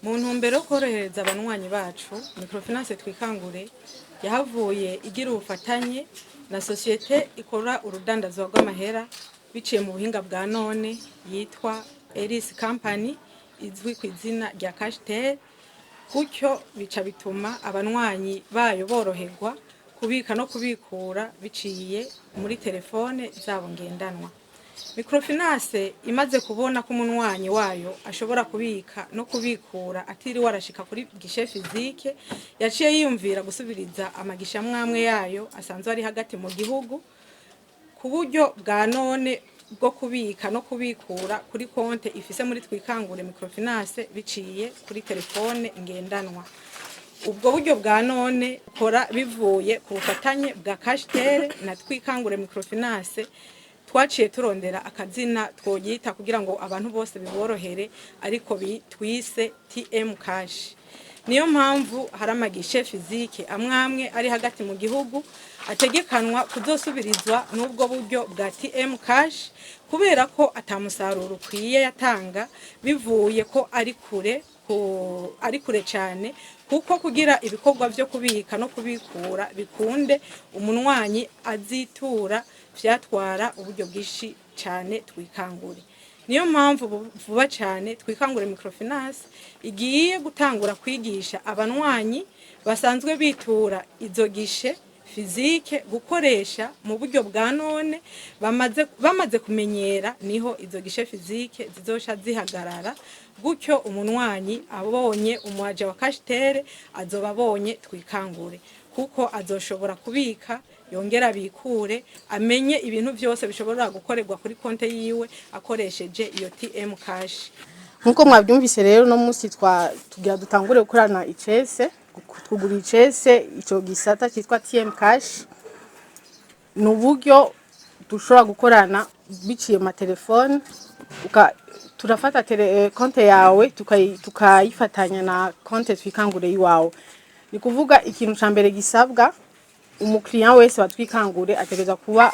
mu ntumbero yo korohereza abanywanyi bacu microfinance twikangure yahavuye igira ubufatanye na societe ikora urudandazwa rw'amahera biciye mu buhinga bwa none yitwa Eris Company izwi ku izina rya Cashtel. Gutyo bica bituma abanywanyi bayo boroherwa kubika no kubikura biciye muri telefone zabo ngendanwa. Microfinance imaze kubona ko umunwanyi wayo ashobora kubika no kubikura atiriwe arashika kuri gishe fizike, yaciye yiyumvira gusubiriza amagisha mwamwe yayo asanzwe ari hagati mu gihugu ku buryo bwa none bwo kubika no kubikura kuri konte ifise muri twikangure microfinance biciye kuri telefone ngendanwa. Ubwo buryo bwa none kora bivuye ku bufatanye bwa Cashtel na twikangure microfinance. Twaciye turondera akazina twogita kugira ngo abantu bose biborohere ariko bitwise TM Cash. Niyo mpamvu hari amagishe fizike amwamwe ari hagati mu gihugu ategekanwa kuzosubirizwa n'ubwo buryo bwa TM Cash kubera ko atamusaruro ukwiye yatanga bivuye ko ari kure cyane, kuko kugira ibikorwa byo kubika no kubikura bikunde umunwanyi azitura vyatwara uburyo bwishi cyane twikangure. Niyo mpamvu vuba cyane twikangure microfinance igiye gutangura kwigisha abanywanyi basanzwe bitura izo gishe fizike gukoresha mu buryo bwa none. Bamaze kumenyera niho izo gishe fizike zizosha zihagarara, gutyo umunwanyi abonye umuaje wa Cashtel azoba abonye twikangure, kuko azoshobora kubika yongera bikure amenye ibintu byose bishobora gukorerwa kuri konte yiwe akoresheje iyo TM Cash. Nkuko mwabyumvise rero no munsi tugira dutangure gukorana icese, twugura icese ico gisata cyitwa TM Cash. Nuburyo dushobora gukorana biciye mu telefone, turafata konte yawe tukayifatanya na konte twikangure yiwawe. Ni kuvuga ikintu cyambere gisabwa umukiriya wese watwikangure ategeza kuba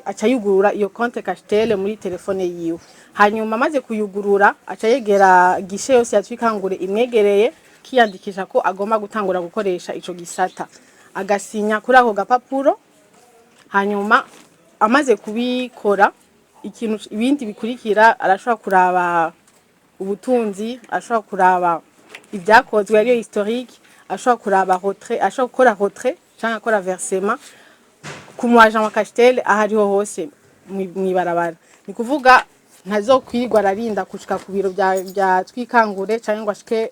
acayugurura iyo konte Cashtel muri telefone yiwe. Hanyuma maze kuyugurura acayegera gishe yose yatwikangure imwegereye kiyandikisha ko agomba gutangura gukoresha ico gisata, agasinya kuri ako gapapuro. Hanyuma amaze kubikora ibindi bikurikira, arashobora kuraba ubutunzi, ashobora kuraba ibyakozwe ariyo historique, ashobora kuraba retrait, ashobora gukora retrait cyangwa akora versement ku agent wa Cashtel ahariho hose mwibarabara. Ni kuvuga ntazokwirwa ararinda kushika ku biro bya twikangure cyangwa ngo ashike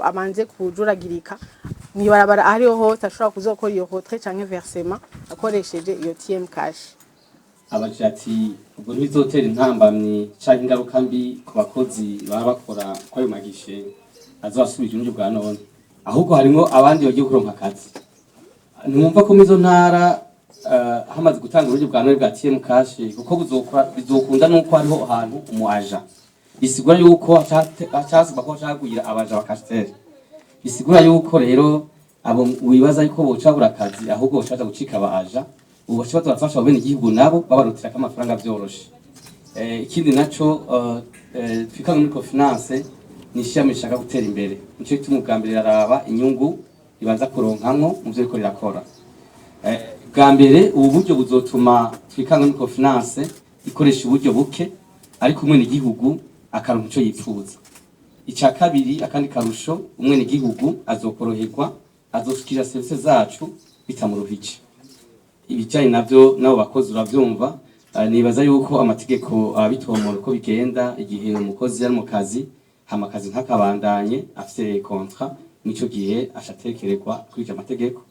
amanze kujuragirika mwibarabara ahariho hose ashobora kuzokora iyo retrait cyangwa versement akoresheje iyo TM Cash. Abajati ubwo ntibizotera intambamye cyangwa ingaruka mbi ku bakozi baba bakora kwayo magishe azobasubije uburyo bwa none, ahubwo harimo abandi bagiye kuronka akazi. Numva ko mizo ntara hamaze gutanga uburyo bwa none bwa TM Cash, kuko bizokunda nuko hariho ahantu umuaja bisigura yuko acazba ko caguira abaja wa Cashtel. Bisigura yuko rero abo wibaza yuko bocabura akazi ahubwo bocaza gucika abaja, ubu bashobora turafasha bene igihugu nabo babarutira amafaranga byoroshe. Ikindi naco twikanga microfinance ni ishami rishaka gutera imbere, nico tumugambirira araba inyungu ibanza kuronkamwo mu byo riko rirakora. Bwa mbere ubu buryo buzotuma twikanga microfinance ikoresha uburyo buke ariko umwe n'igihugu akaronka ico yipfuza. Icya kabiri akandi karusho, umwe n'igihugu azokoroherwa, azoshikira service zacu bitamuruhije. Ibijyanye navyo nabo bakozi uravyumva, nibaza yuko amategeko abitomora uko bigenda igihe umukozi ari mu kazi hama akazi ntakabandanye afite contrat, nico gihe ashatekererwa kwija amategeko.